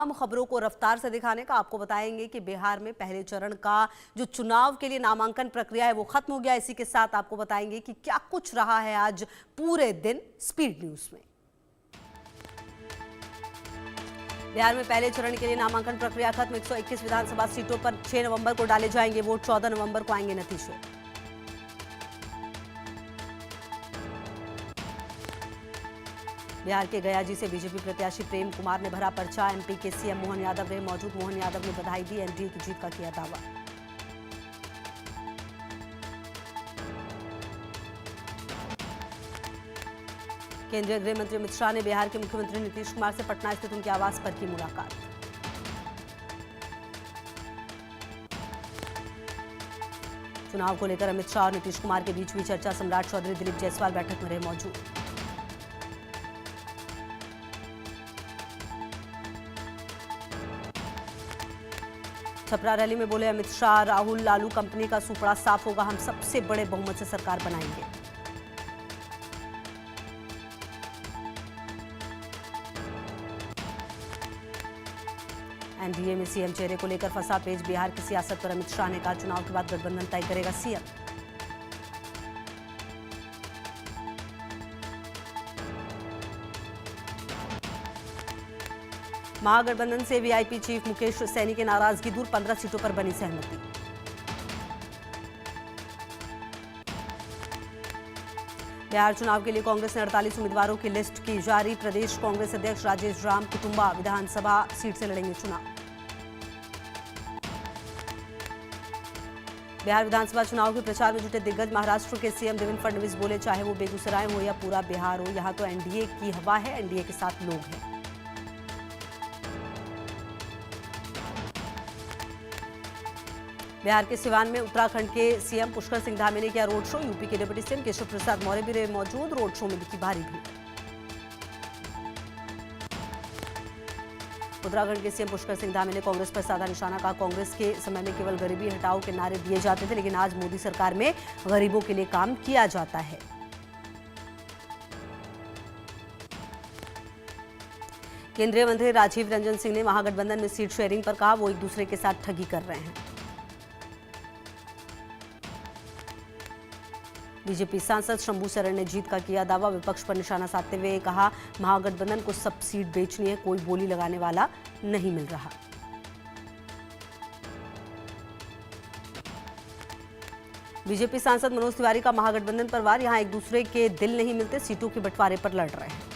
हम खबरों को रफ्तार से दिखाने का आपको बताएंगे कि बिहार में पहले चरण का जो चुनाव के लिए नामांकन प्रक्रिया है वो खत्म हो गया। इसी के साथ आपको बताएंगे कि क्या कुछ रहा है आज पूरे दिन स्पीड न्यूज में। बिहार में पहले चरण के लिए नामांकन प्रक्रिया खत्म। 121 विधानसभा सीटों पर 6 नवंबर को डाले जाएंगे वोट। 14 नवंबर को आएंगे नतीजे। बिहार के गयाजी से बीजेपी प्रत्याशी प्रेम कुमार ने भरा पर्चा। एमपी के सीएम मोहन यादव रहे मौजूद। मोहन यादव ने बधाई दी। एनडीए की जीत का किया दावा। केंद्रीय गृह मंत्री अमित शाह ने बिहार के मुख्यमंत्री नीतीश कुमार से पटना स्थित उनके आवास पर की मुलाकात। चुनाव को लेकर अमित शाह और नीतीश कुमार के बीच हुई चर्चा। सम्राट चौधरी, दिलीप जायसवाल बैठक में रहे मौजूद। छपरा रैली में बोले अमित शाह, राहुल लालू कंपनी का सूपड़ा साफ होगा, हम सबसे बड़े बहुमत से सरकार बनाएंगे। एनडीए में सीएम चेहरे को लेकर फंसा पेच। बिहार की सियासत पर अमित शाह ने कहा चुनाव के बाद गठबंधन तय करेगा सीएम। महागठबंधन से वीआईपी चीफ मुकेश सैनी की नाराजगी दूर। 15 सीटों पर बनी सहमति। बिहार चुनाव के लिए कांग्रेस ने 48 उम्मीदवारों की लिस्ट की जारी। प्रदेश कांग्रेस अध्यक्ष राजेश राम कुटुंबा विधानसभा सीट से लड़ेंगे चुनाव। बिहार विधानसभा चुनाव के प्रचार में जुटे दिग्गज। महाराष्ट्र के सीएम देवेंद्र फडणवीस बोले चाहे वो बेगूसराय हो या पूरा बिहार हो, यहां तो एनडीए की हवा है, एनडीए के साथ लोग हैं। बिहार के सिवान में उत्तराखंड के सीएम पुष्कर सिंह धामी ने किया रोड शो। यूपी के डिप्टी सीएम केशव प्रसाद मौर्य भी रहे मौजूद। रोड शो में दिखी भारी भीड़। उत्तराखंड के सीएम पुष्कर सिंह धामी ने कांग्रेस पर साधा निशाना। कहा कांग्रेस के समय में केवल गरीबी हटाओ के नारे दिए जाते थे, लेकिन आज मोदी सरकार में गरीबों के लिए काम किया जाता है। केंद्रीय मंत्री राजीव रंजन सिंह ने महागठबंधन में सीट शेयरिंग पर कहा वो एक दूसरे के साथ ठगी कर रहे हैं। बीजेपी सांसद शंभू सरन ने जीत का किया दावा। विपक्ष पर निशाना साधते हुए कहा महागठबंधन को सब सीट बेचनी है, कोई बोली लगाने वाला नहीं मिल रहा। बीजेपी सांसद मनोज तिवारी का महागठबंधन पर वार। यहां एक दूसरे के दिल नहीं मिलते, सीटों के बंटवारे पर लड़ रहे हैं।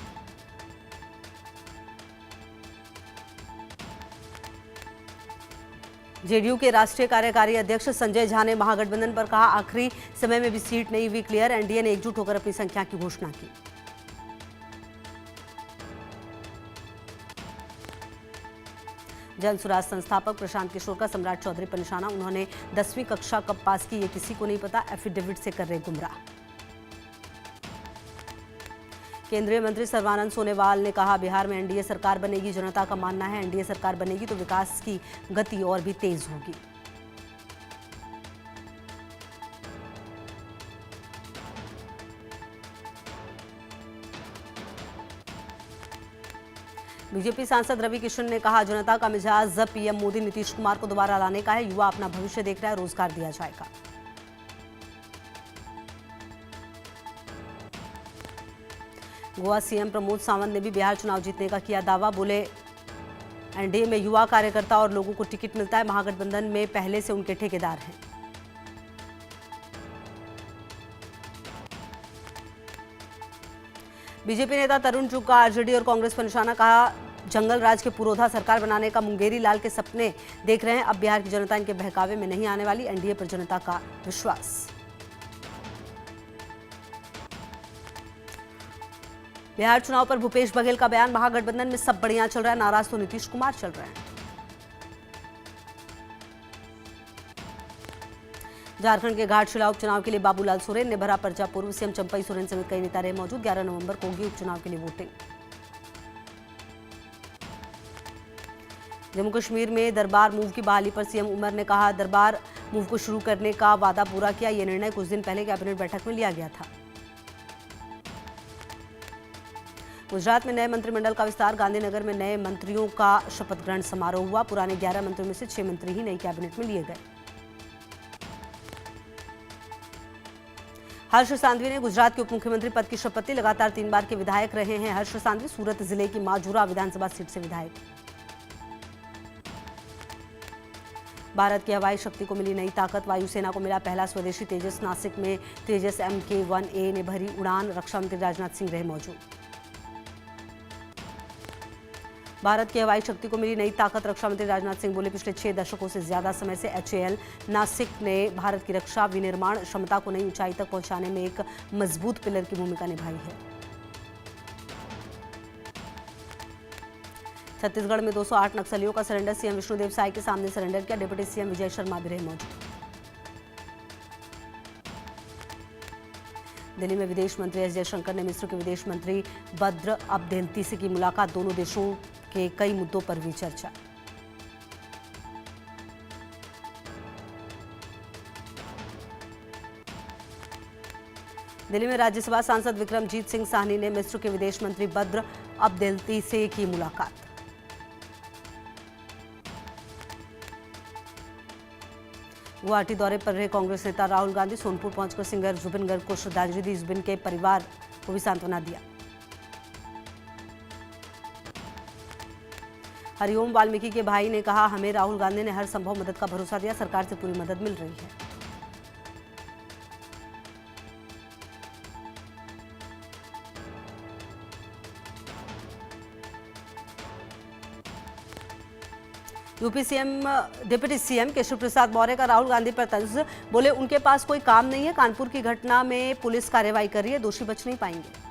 जेडीयू के राष्ट्रीय कार्यकारी अध्यक्ष संजय झा ने महागठबंधन पर कहा आखिरी समय में भी सीट नहीं हुई क्लियर। एनडीए ने एकजुट होकर अपनी संख्या की घोषणा की। जन सुराज संस्थापक प्रशांत किशोर का सम्राट चौधरी पर निशाना। उन्होंने 10वीं कक्षा कब पास की ये किसी को नहीं पता, एफिडेविट से कर रहे गुमराह। केंद्रीय मंत्री सर्बानंद सोनोवाल ने कहा बिहार में एनडीए सरकार बनेगी। जनता का मानना है एनडीए सरकार बनेगी तो विकास की गति और भी तेज होगी। बीजेपी सांसद रवि किशन ने कहा जनता का मिजाज पीएम मोदी नीतीश कुमार को दोबारा लाने का है। युवा अपना भविष्य देख रहा है, रोजगार दिया जाएगा। गोवा सीएम प्रमोद सावंत ने भी बिहार चुनाव जीतने का किया दावा। बोले एनडीए में युवा कार्यकर्ता और लोगों को टिकट मिलता है, महागठबंधन में पहले से उनके ठेकेदार हैं। बीजेपी नेता तरुण चुग का आरजेडी और कांग्रेस पर निशाना। कहा जंगल राज के पुरोधा सरकार बनाने का मुंगेरी लाल के सपने देख रहे हैं। अब बिहार की जनता इनके बहकावे में नहीं आने वाली, एनडीए पर जनता का विश्वास। बिहार चुनाव पर भूपेश बघेल का बयान। महागठबंधन में सब बढ़िया चल रहा है, नाराज तो नीतीश कुमार चल रहे हैं। झारखंड के घाटशिला उपचुनाव के लिए बाबूलाल सोरेन ने भरा पर्चा। पूर्व सीएम चंपई सोरेन समेत कई नेता रहे मौजूद। 11 नवंबर को होगी उपचुनाव के लिए वोटिंग। जम्मू कश्मीर में दरबार मूव की बहाली पर सीएम उमर ने कहा दरबार मूव को शुरू करने का वादा पूरा किया। यह निर्णय कुछ दिन पहले कैबिनेट बैठक में लिया गया था। गुजरात में नए मंत्रिमंडल का विस्तार। गांधीनगर में नए मंत्रियों का शपथ ग्रहण समारोह हुआ। पुराने 11 मंत्रियों में से 6 मंत्री ही नई कैबिनेट में लिए गए। हर्ष सांघवी ने गुजरात के उप मुख्यमंत्री पद की शपथ ली। लगातार 3 बार के विधायक रहे हैं हर्ष सांघवी। सूरत जिले की माजूरा विधानसभा सीट से विधायक। भारत की हवाई शक्ति को मिली नई ताकत। वायुसेना को मिला पहला स्वदेशी तेजस। नासिक में तेजस MK-1A ने भरी उड़ान। रक्षा मंत्री राजनाथ सिंह रहे मौजूद। भारत की हवाई शक्ति को मिली नई ताकत। रक्षा मंत्री राजनाथ सिंह बोले, पिछले 6 दशकों से ज्यादा समय से HAL नासिक ने भारत की रक्षा विनिर्माण क्षमता को नई ऊंचाई तक पहुंचाने में एक मजबूत पिलर की भूमिका निभाई है। छत्तीसगढ़ में 208 नक्सलियों का सरेंडर। सीएम विष्णुदेव साय के सामने सरेंडर किया। डिप्टी सीएम विजय शर्मा भी रहे मौजूद। दिल्ली में विदेश मंत्री एस जयशंकर ने मिस्र के विदेश मंत्री बद्र अब्देल्ती से की मुलाकात। दोनों देशों के कई मुद्दों पर हुई चर्चा। दिल्ली में राज्यसभा सांसद विक्रमजीत सिंह साहनी ने मिस्र के विदेश मंत्री बद्र अब्देल्ती से की मुलाकात। गुवाहाटी दौरे पर रहे कांग्रेस नेता राहुल गांधी सोनपुर पहुंचकर सिंगर जुबिन गर्ग को श्रद्धांजलि दी। जुबिन के परिवार को भी सांत्वना दिया। हरिओम वाल्मीकि के भाई ने कहा, हमें राहुल गांधी ने हर संभव मदद का भरोसा दिया। सरकार से पूरी मदद मिल रही है। UP CM deputy CM Keshav Prasad Maurya का राहुल गांधी पर तंज। बोले, उनके पास कोई काम नहीं है। कानपुर की घटना में पुलिस कार्रवाई कर रही है, दोषी बच नहीं पाएंगे।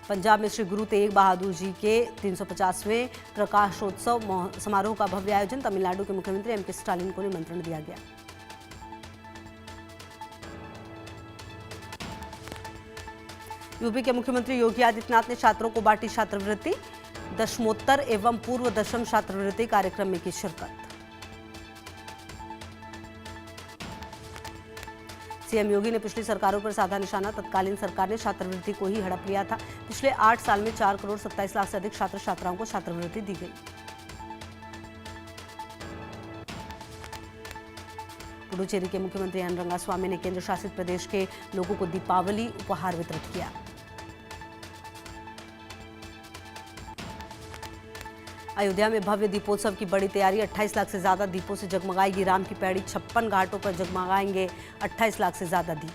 पंजाब में श्री गुरु तेग बहादुर जी के 350वें प्रकाशोत्सव समारोह का भव्य आयोजन। तमिलनाडु के मुख्यमंत्री MK स्टालिन को निमंत्रण दिया गया। यूपी के मुख्यमंत्री योगी आदित्यनाथ ने छात्रों को बांटी छात्रवृत्ति। दशमोत्तर एवं पूर्व दशम छात्रवृत्ति कार्यक्रम में की शिरकत। सीएम योगी ने पिछली सरकारों पर साधा निशाना। तत्कालीन सरकार ने छात्रवृत्ति को ही हड़प लिया था। पिछले 8 साल में 4 करोड़ 27 लाख से अधिक छात्र छात्राओं को छात्रवृत्ति दी गई। पुडुचेरी के मुख्यमंत्री एन रंगास्वामी ने केंद्र शासित प्रदेश के लोगों को दीपावली उपहार वितरित किया। अयोध्या में भव्य दीपोत्सव की बड़ी तैयारी। 28 लाख से ज्यादा दीपों से जगमगाएगी राम की पैड़ी। 56 घाटों पर जगमगाएंगे 28 लाख से ज्यादा दीप।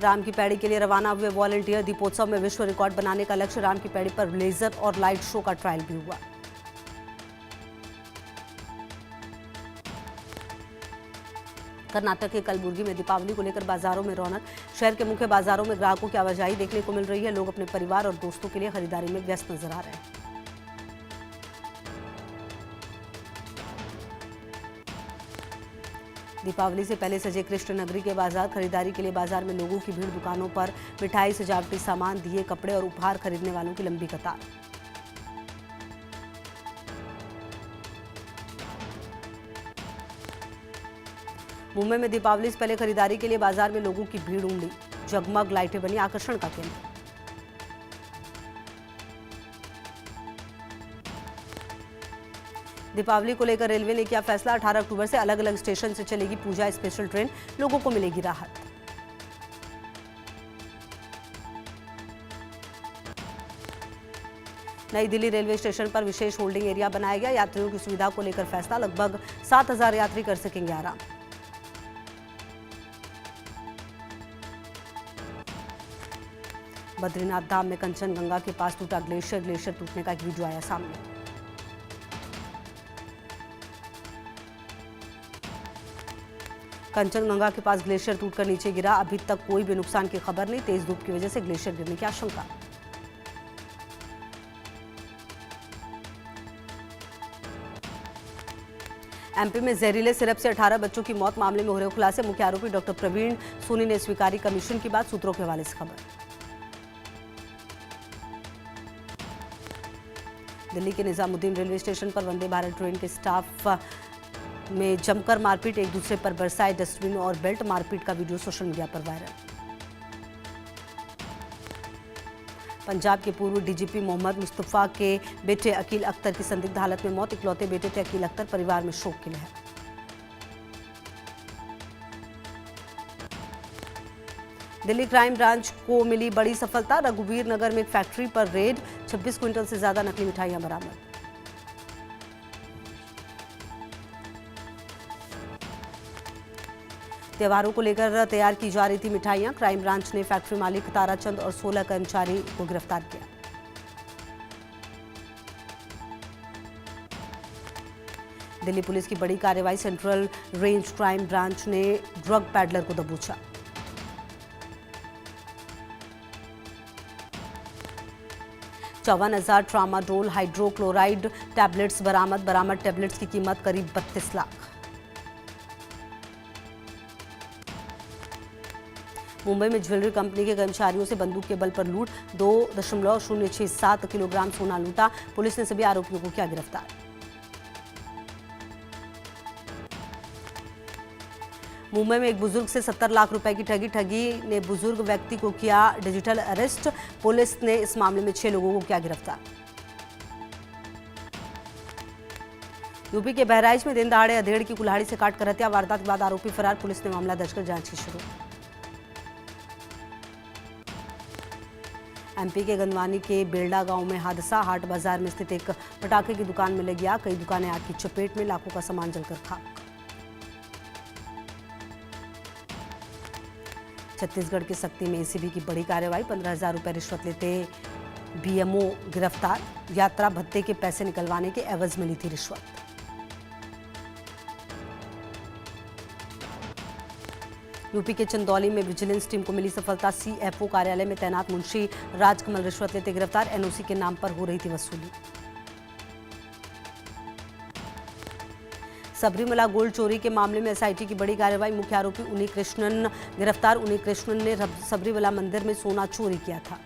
राम की पैड़ी के लिए रवाना हुए वॉलंटियर। दीपोत्सव में विश्व रिकॉर्ड बनाने का लक्ष्य। राम की पैड़ी पर लेजर और लाइट शो का ट्रायल भी हुआ। कर्नाटक के कलबुर्गी में दीपावली को लेकर बाजारों में रौनक। शहर के मुख्य बाजारों में ग्राहकों की आवाजाही देखने को मिल रही है। लोग अपने परिवार और दोस्तों के लिए खरीदारी में व्यस्त नजर आ रहे हैं। दीपावली से पहले सजे कृष्णनगरी के बाजार। खरीदारी के लिए बाजार में लोगों की भीड़। दुकानों पर मिठाई, सजावटी सामान, दिए, कपड़े और उपहार खरीदने वालों की लंबी कतार। मुंबई में दीपावली से पहले खरीदारी के लिए बाजार में लोगों की भीड़ उमड़ी। जगमग लाइटें बनी आकर्षण का केंद्र। दीपावली को लेकर रेलवे ने किया फैसला। 18 अक्टूबर से अलग अलग स्टेशन से चलेगी पूजा स्पेशल ट्रेन। लोगों को मिलेगी राहत। नई दिल्ली रेलवे स्टेशन पर विशेष होल्डिंग एरिया बनाया गया। यात्रियों की सुविधा को लेकर फैसला। लगभग 7,000 यात्री कर सकेंगे आराम। बद्रीनाथ धाम में कंचनगंगा के पास टूटा ग्लेशियर। ग्लेशियर टूटने का एक वीडियो आया सामने। कंचनगंगा के पास ग्लेशियर टूटकर नीचे गिरा। अभी तक कोई भी नुकसान की खबर नहीं। तेज धूप की वजह से ग्लेशियर गिरने की आशंका। एमपी में जहरीले सिरप से 18 बच्चों की मौत। मामले में हो रहे खुलासे। मुख्य आरोपी डॉक्टर प्रवीण सोनी ने स्वीकारी। कमीशन की बात। सूत्रों के हवाले से खबर। दिल्ली के निजामुद्दीन रेलवे स्टेशन पर वंदे भारत ट्रेन के स्टाफ में जमकर मारपीट, एक दूसरे पर बरसाए डस्टबिन और बेल्ट। मारपीट का वीडियो सोशल मीडिया पर वायरल। पंजाब के पूर्व डीजीपी मोहम्मद मुस्तफा के बेटे अकील अख्तर की संदिग्ध हालत में मौत। इकलौते बेटे थे अकील अख्तर, परिवार में शोक की लहर। दिल्ली क्राइम ब्रांच को मिली बड़ी सफलता। रघुवीर नगर में एक फैक्ट्री पर रेड, 26 क्विंटल से ज्यादा नकली मिठाइयां बरामद। त्योहारों को लेकर तैयार की जा रही थी मिठाइयां। क्राइम ब्रांच ने फैक्ट्री मालिक ताराचंद और 16 कर्मचारी को गिरफ्तार किया। दिल्ली पुलिस की बड़ी कार्रवाई। सेंट्रल रेंज क्राइम ब्रांच ने ड्रग पैडलर को दबोचा। 54,000 ट्रामाडोल हाइड्रोक्लोराइड टैबलेट्स बरामद टैबलेट्स की कीमत करीब 32 लाख। मुंबई में ज्वेलरी कंपनी के कर्मचारियों से बंदूक के बल पर लूट, 2.067 किलोग्राम सोना लूटा। पुलिस ने सभी आरोपियों को किया गिरफ्तार। मुंबई में एक बुजुर्ग से 70 लाख रुपए की ठगी ने बुजुर्ग व्यक्ति को किया डिजिटल अरेस्ट। पुलिस ने इस मामले में 6 लोगों को किया गिरफ्तार। यूपी के बहराइच में दिन दहाड़े अधेड़ की कुल्हाड़ी से काटकर हत्या। वारदात के बाद आरोपी फरार। पुलिस ने मामला दर्ज कर जांच की शुरू। एमपी के गंदवानी के बेलडा गांव में हादसा। हाट बाजार में स्थित एक पटाखे की दुकान में लगी आग। कई दुकानें आग की चपेट में, लाखों का सामान जलकर खाक। छत्तीसगढ़ के सक्ती में एसीबी की बड़ी कार्रवाई। 15,000 रुपए रिश्वत लेते बीएमओ गिरफ्तार। यात्रा भत्ते के पैसे निकलवाने के एवज में ली थी रिश्वत। यूपी के चंदौली में विजिलेंस टीम को मिली सफलता। सीएफओ कार्यालय में तैनात मुंशी राजकमल रिश्वत लेते गिरफ्तार। एनओसी के नाम पर हो रही थी वसूली। सबरीमला गोल्ड चोरी के मामले में एसआईटी की बड़ी कार्रवाई। मुख्य आरोपी उन्नी कृष्णन गिरफ्तार। उन्नी कृष्णन ने सबरीमला मंदिर में सोना चोरी किया था।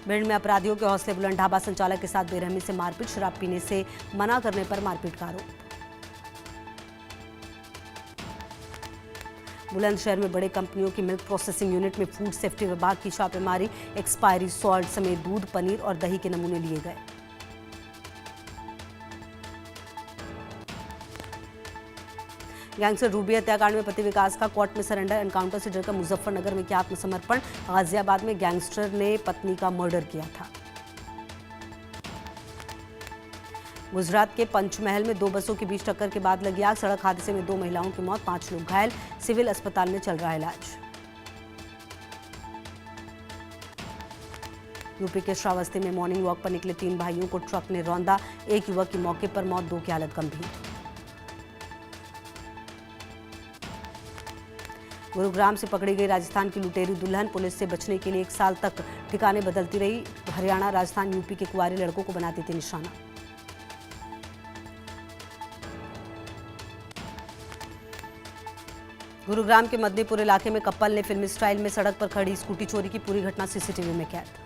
भिंड में अपराधियों के हौसले बुलंद। ढाबा संचालक के साथ बेरहमी से मारपीट। शराब पीने से मना करने पर मारपीट का आरोप। बुलंदशहर में बड़े कंपनियों की मिल्क प्रोसेसिंग यूनिट में फूड सेफ्टी विभाग की छापेमारी। एक्सपायरी सॉल्ट समेत दूध, पनीर और दही के नमूने लिए गए। गैंगस्टर रूबी हत्याकांड में पति विकास का कोर्ट में सरेंडर। एनकाउंटर से डरकर मुजफ्फरनगर में किया आत्मसमर्पण। गाजियाबाद में गैंगस्टर ने पत्नी का मर्डर किया था। गुजरात के पंचमहल में 2 बसों के बीच टक्कर के बाद लगी आग। सड़क हादसे में 2 महिलाओं की मौत, 5 लोग घायल। सिविल अस्पताल में चल रहा है इलाज। यूपी के श्रावस्ती में मॉर्निंग वॉक पर निकले 3 भाइयों को ट्रक ने रौंदा। एक युवक की मौके पर मौत, 2 की हालत गंभीर। गुरुग्राम से पकड़ी गई राजस्थान की लुटेरी दुल्हन। पुलिस से बचने के लिए 1 साल तक ठिकाने बदलती रही। हरियाणा, राजस्थान, यूपी के कुंवारे लड़कों को बनाती थी निशाना। गुरुग्राम के मदनीपुर इलाके में कपल ने फिल्मी स्टाइल में सड़क पर खड़ी स्कूटी चोरी की। पूरी घटना सीसीटीवी में कैद।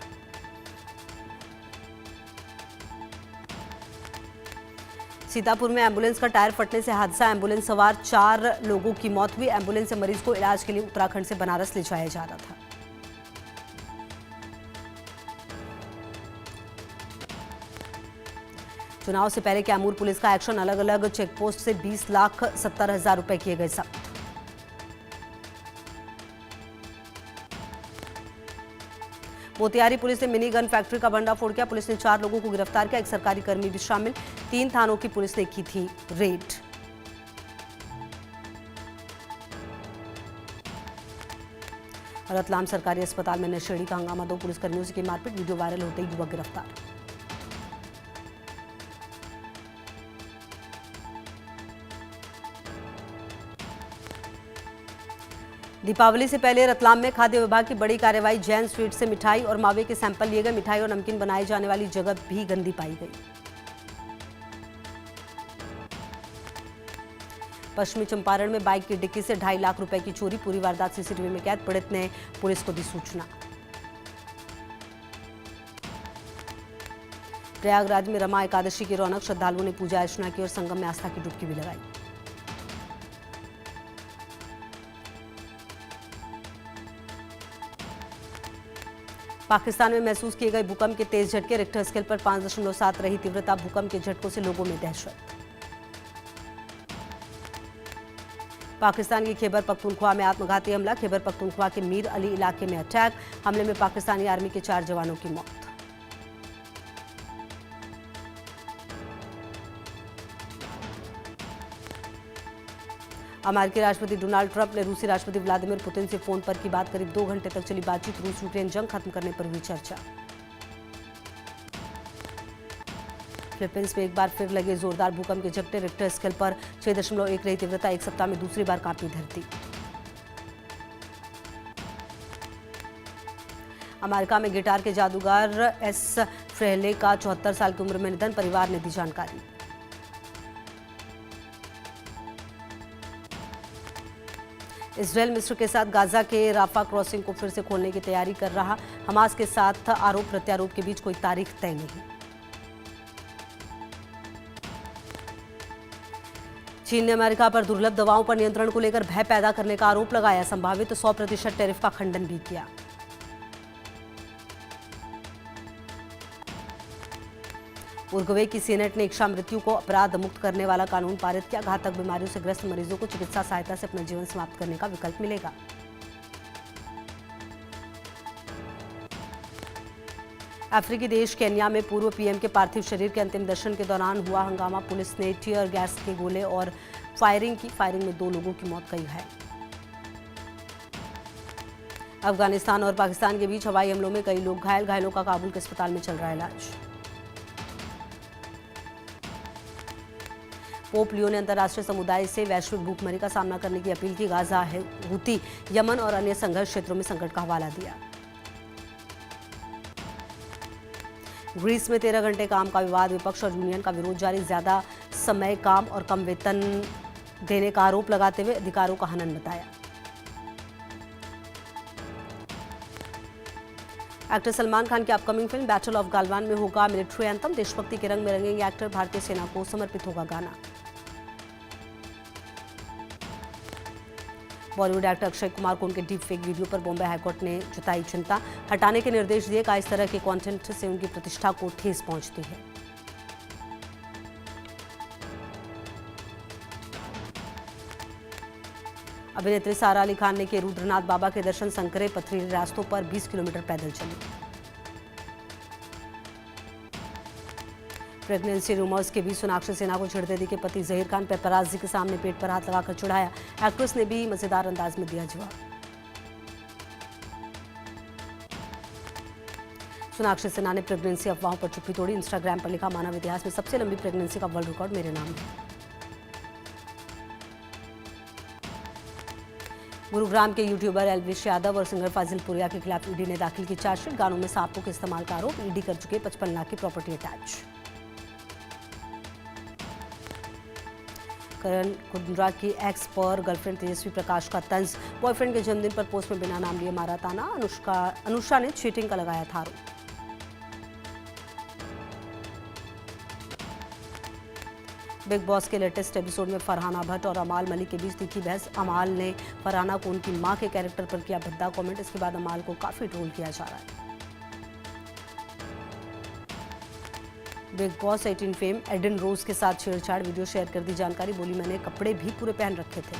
सीतापुर में एम्बुलेंस का टायर फटने से हादसा। एम्बुलेंस सवार 4 लोगों की मौत हुई। एम्बुलेंस से मरीज को इलाज के लिए उत्तराखंड से बनारस ले जाया जा रहा था। चुनाव से पहले कैमूर पुलिस का एक्शन। अलग अलग चेकपोस्ट से 20,70,000 रुपए किए गए जब्त। मोतिहारी पुलिस ने मिनी गन फैक्ट्री का भंडाफोड़ किया। पुलिस ने 4 लोगों को गिरफ्तार किया। एक सरकारी कर्मी भी शामिल। 3 थानों की पुलिस ने की थी रेड। रतलाम सरकारी अस्पताल में नशेड़ी का हंगामा। 2 पुलिसकर्मियों से की मारपीट। वीडियो वायरल होते ही युवक गिरफ्तार। दीपावली से पहले रतलाम में खाद्य विभाग की बड़ी कार्रवाई। जैन स्वीट से मिठाई और मावे के सैंपल लिए गए। मिठाई और नमकीन बनाए जाने वाली जगह भी गंदी पाई गई। पश्चिमी चंपारण में बाइक की डिक्की से 2.5 लाख रुपए की चोरी। पूरी वारदात सीसीटीवी में कैद। पीड़ित ने पुलिस को दी सूचना। प्रयागराज में रमा एकादशी की रौनक, श्रद्धालुओं ने पूजा अर्चना की और संगम में आस्था की डुबकी भी लगाई। पाकिस्तान में महसूस किए गए भूकंप के तेज झटके, रिक्टर स्केल पर 5.7 रही तीव्रता। भूकंप के झटकों से लोगों में दहशत। पाकिस्तान की खैबर पख्तूनख्वा में आत्मघाती हमला, खैबर पख्तूनख्वा के मीर अली इलाके में अटैक, हमले में पाकिस्तानी आर्मी के 4 जवानों की मौत। अमेरिकी राष्ट्रपति डोनाल्ड ट्रंप ने रूसी राष्ट्रपति व्लादिमीर पुतिन से फोन पर की बात। करीब 2 घंटे तक चली बातचीत। रूस यूक्रेन जंग खत्म करने पर हुई चर्चा। फिलीपींस में एक बार फिर लगे जोरदार भूकंप के झटके, रिक्टर स्केल पर 6.1 रही तीव्रता। एक सप्ताह में दूसरी बार कांपी धरती। अमेरिका में गिटार के जादूगर एस फ्रेहले का 74 साल की उम्र में निधन, परिवार ने दी जानकारी। इजरायल मिस्र के साथ गाजा के राफा क्रॉसिंग को फिर से खोलने की तैयारी कर रहा। हमास के साथ आरोप प्रत्यारोप के बीच कोई तारीख तय नहीं। चीन ने अमेरिका पर दुर्लभ दवाओं पर नियंत्रण को लेकर भय पैदा करने का आरोप लगाया। संभावित 100% टैरिफ का खंडन भी किया। उरुग्वे की सीनेट ने इच्छा मृत्यु को अपराध मुक्त करने वाला कानून पारित किया। घातक बीमारियों से ग्रस्त मरीजों को चिकित्सा सहायता से अपना जीवन समाप्त करने का विकल्प मिलेगा। अफ्रीकी देश केन्या में पूर्व पीएम के पार्थिव शरीर के अंतिम दर्शन के दौरान हुआ हंगामा। पुलिस ने टीयर गैस के गोले और फायरिंग की। फायरिंग में 2 लोगों की मौत, कई घायल। अफगानिस्तान और पाकिस्तान के बीच हवाई हमलों में कई लोग घायल। घायलों का काबुल के अस्पताल में चल रहा है इलाज। पोप लियो ने अंतर्राष्ट्रीय समुदाय से वैश्विक भूखमरी का सामना करने की अपील की। गाजा है हूती, यमन और अन्य संघर्ष क्षेत्रों में संकट का हवाला दिया। ग्रीस में 13 घंटे काम का विवाद, विपक्ष और यूनियन का विरोध जारी। ज्यादा समय काम और कम वेतन देने का आरोप लगाते हुए अधिकारों का हनन बताया। एक्टर सलमान खान की upcoming film battle of Galwan में होगा मिलिट्री एंथम। देशभक्ति के रंग में रंगेंगे एक्टर। भारतीय सेना को समर्पित होगा गाना। बॉलीवुड एक्टर अक्षय कुमार को उनके डीप फेक वीडियो पर बॉम्बे हाईकोर्ट ने जताई चिंता। हटाने के निर्देश दिए। कहा इस तरह के कंटेंट से उनकी प्रतिष्ठा को ठेस पहुंचती है। अभिनेत्री सारा अली खान ने किए रुद्रनाथ बाबा के दर्शन। संकरे पथरीले रास्तों पर 20 किलोमीटर पैदल चली। प्रेगनेंसी रूमर्स के बीच सोनाक्षी सिन्हा को छिड़ते दिखे पति जहीर खान। पेपराजी के सामने पेट पर हाथ लगाकर चिढ़ाया। एक्ट्रेस ने भी मजेदार अंदाज में दिया जवाब। सोनाक्षी सिन्हा ने प्रेगनेंसी अफवाहों पर चुप्पी तोड़ी। इंस्टाग्राम पर लिखा, मानव इतिहास में सबसे लंबी प्रेगनेंसी का वर्ल्ड रिकॉर्ड मेरे नाम है। गुरुग्राम के यूट्यूबर एल्विश यादव और सिंगर फाजिल पुरिया के खिलाफ ईडी ने दाखिल की चार्जशीट। गानों में सांपों के इस्तेमाल का आरोप। ईडी कर चुके 55 लाख की प्रॉपर्टी अटैच। करण कुंद्रा की एक्स पर गर्लफ्रेंड तेजस्वी प्रकाश का तंज। बॉयफ्रेंड के जन्मदिन पर पोस्ट में बिना नाम लिए मारा ताना। अनुष्का ने चीटिंग का लगाया था आरोप। बिग बॉस के लेटेस्ट एपिसोड में फरहाना भट्ट और अमाल मलिक के बीच तीखी बहस। अमाल ने फरहाना को उनकी मां के कैरेक्टर पर किया भद्दा कमेंट। इसके बाद अमाल को काफी ट्रोल किया जा रहा है। बिग बॉस 18 फेम एडन रोज के साथ छेड़छाड़। वीडियो शेयर कर दी जानकारी। बोली, मैंने कपड़े भी पूरे पहन रखे थे।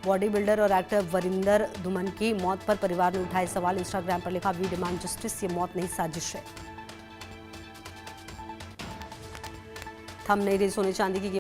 बॉडी बिल्डर और एक्टर वरिंदर धुमन की मौत पर परिवार ने उठाए सवाल। इंस्टाग्राम पर लिखा, वी डिमांड जस्टिस, ये मौत नहीं साजिश है। थंब नहीं रही सोने चांदी की